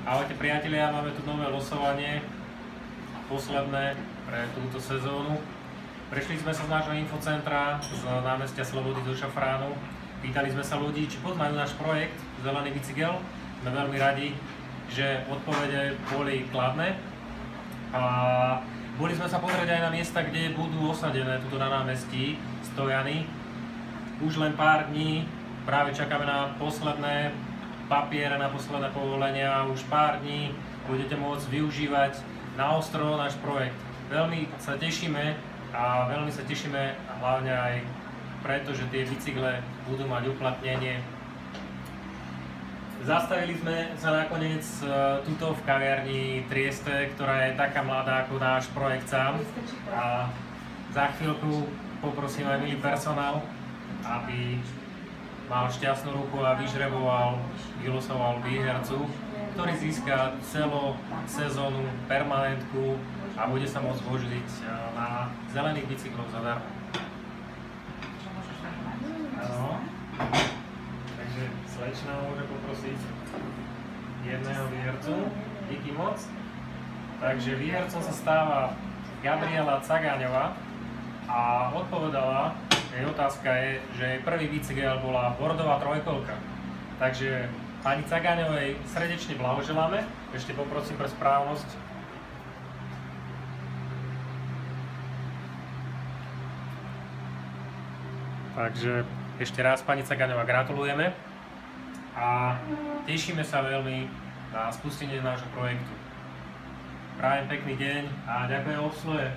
Ahojte priatelia, máme tu nové losovanie, posledné pre túto sezónu. Prešli sme sa z nášho infocentra z námestia Slobody do Šafránu. Pýtali sme sa ľudí, či poznajú náš projekt Zelený bicykel. Sme veľmi radi, že odpovede boli kladné. A boli sme sa pozrieť aj na miesta, kde budú osadené tuto na námestí stojany. Už len pár dní, práve čakáme na posledné papiere, na posledné povolenia. Už pár dní budete môcť využívať na ostro náš projekt. Veľmi sa tešíme a hlavne aj preto, že tie bicykle budú mať uplatnenie. Zastavili sme sa nakoniec tuto v kaviarni Trieste, ktorá je taká mladá ako náš projekt sám. A za chvíľku poprosím aj milý personál, aby mal šťastnú ruku a vylosoval výhercu, ktorý získa celosezónnu permanentku a bude sa môcť vozžiť na zelených bicykloch zadarmo. Áno. Takže slečna môže poprosiť jedného výhercu. Díky moc. Takže výhercom sa stáva Gabriela Cagáňová a odpovedala, jej otázka je, že jej prvý bicykel bola bordová trojkolka. Takže pani Cagáňovej srdečne blahoželáme. Ešte poprosím pre správnosť. Takže ešte raz pani Cagáňová gratulujeme a tešíme sa veľmi na spustenie nášho projektu. Prajem pekný deň a ďakujem obsluhe.